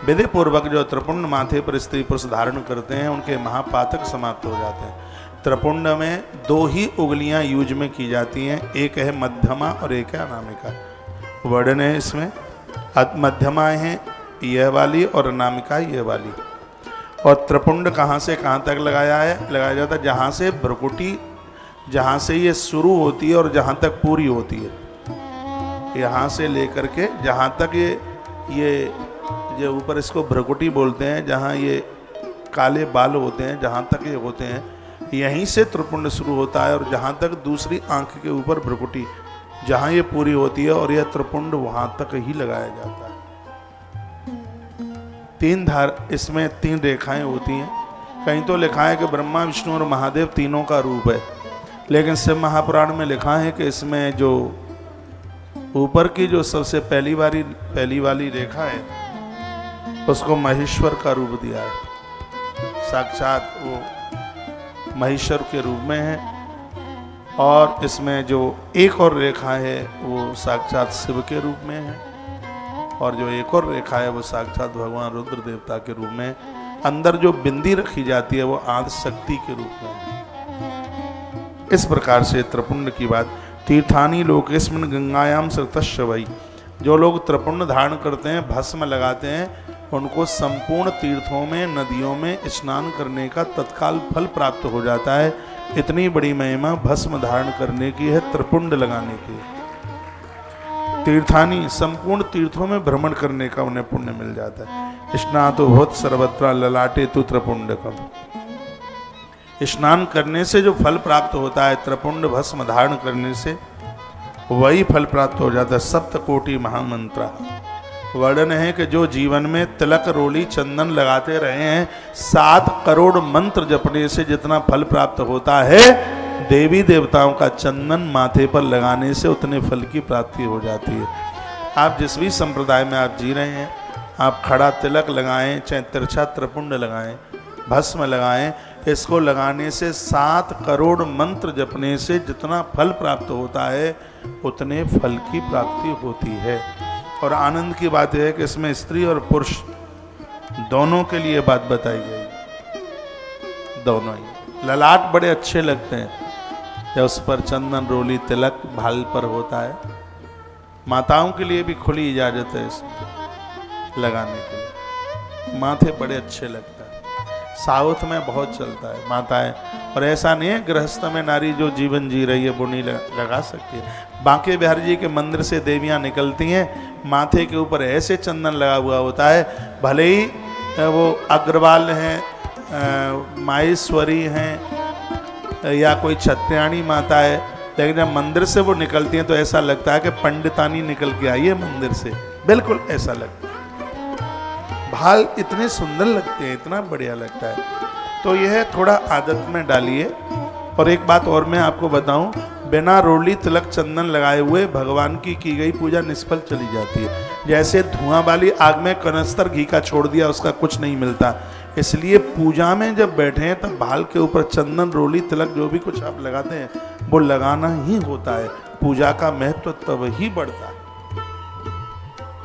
विधि पूर्वक जो त्रिपुंड माथे पर स्त्री पुरुष धारण करते हैं उनके महापातक समाप्त हो जाते हैं। त्रिपुंड में 2 ही उंगलियां यूज में की जाती हैं, एक है मध्यमा और एक है अनामिका। वर्णन है इसमें, मध्यमा है यह वाली और अनामिका यह वाली। और त्रिपुंड कहाँ से कहाँ तक लगाया जाता है? जहाँ से भ्रुकुटी, जहाँ से ये शुरू होती है और जहाँ तक पूरी होती है, यहाँ से लेकर के जहाँ तक ये जो ऊपर इसको भ्रुकुटी बोलते हैं, जहाँ ये काले बाल होते हैं, जहाँ तक ये होते हैं, यहीं से त्रिपुंड शुरू होता है। और जहाँ तक दूसरी आंख के ऊपर भ्रुकुटी, जहाँ ये पूरी होती है और यह त्रिपुंड वहाँ तक ही लगाया जाता है। 3 धार, इसमें 3 रेखाएं होती हैं। कहीं तो लिखा है कि ब्रह्मा विष्णु और महादेव तीनों का रूप है, लेकिन शिव महापुराण में लिखा है कि इसमें जो ऊपर की जो सबसे पहली वाली रेखा है उसको महेश्वर का रूप दिया है, साक्षात वो महेश्वर के रूप में है। और इसमें जो एक और रेखा है वो साक्षात शिव के रूप में है, और जो एक और रेखा है वो साक्षात भगवान रुद्र देवता के रूप में। अंदर जो बिंदी रखी जाती है वो आदि शक्ति के रूप में है। इस प्रकार से त्रिपुंड की बात। तीर्थानी लोकेस्मिन् गंगायाम सृतस्य वै, जो लोग त्रिपुंड धारण करते हैं, भस्म लगाते हैं, उनको संपूर्ण तीर्थों में, नदियों में स्नान करने का तत्काल फल प्राप्त हो जाता है। इतनी बड़ी महिमा भस्म धारण करने की है, त्रिपुंड लगाने की। तीर्थानी, संपूर्ण तीर्थों में भ्रमण करने का उन्हें पुण्य मिल जाता है। स्नातो भूत सर्वत्र ललाटे तु त्रिपुंडकम, स्नान करने से जो फल प्राप्त होता है, त्रिपुंड भस्म धारण करने से वही फल प्राप्त हो जाता है। सप्तकोटि महामंत्र। वर्णन है कि जो जीवन में तिलक, रोली, चंदन लगाते रहे हैं, 7 करोड़ मंत्र जपने से जितना फल प्राप्त होता है, देवी देवताओं का चंदन माथे पर लगाने से उतने फल की प्राप्ति हो जाती है। आप जिस भी संप्रदाय में आप जी रहे हैं, आप खड़ा तिलक लगाएं, चाहे तिरछा त्रिपुंड लगाएं, भस्म लगाएं, इसको लगाने से 7 करोड़ मंत्र जपने से जितना फल प्राप्त होता है उतने फल की प्राप्ति होती है। और आनंद की बात यह है कि इसमें स्त्री और पुरुष दोनों के लिए बात बताई गई, दोनों ही। ललाट बड़े अच्छे लगते हैं जब उस पर चंदन, रोली, तिलक भाल पर होता है। माताओं के लिए भी खुली इजाजत है इसमें लगाने के लिए, माथे बड़े अच्छे लगते हैं। साउथ में बहुत चलता है माताएं, और ऐसा नहीं है गृहस्थ में नारी जो जीवन जी रही है वो नहीं लगा सकती है। बांके बिहारी जी के मंदिर से देवियां निकलती हैं, माथे के ऊपर ऐसे चंदन लगा हुआ होता है, भले ही वो अग्रवाल हैं, माहेश्वरी हैं या कोई छत्याणी माता है, लेकिन जब मंदिर से वो निकलती हैं तो ऐसा लगता है कि पंडितानी निकल के आई है मंदिर से, बिल्कुल ऐसा लगता है। भाल इतने सुंदर लगते हैं, इतना बढ़िया लगता है। तो यह थोड़ा आदत में डालिए। और एक बात और मैं आपको बताऊं, बिना रोली, तिलक, चंदन लगाए हुए भगवान की गई पूजा निष्फल चली जाती है। जैसे धुआं वाली आग में कनस्तर घी का छोड़ दिया, उसका कुछ नहीं मिलता। इसलिए पूजा में जब बैठे हैं तब भाल के ऊपर चंदन, रोली, तिलक जो भी कुछ आप लगाते हैं वो लगाना ही होता है। पूजा का महत्व तब ही बढ़ता है।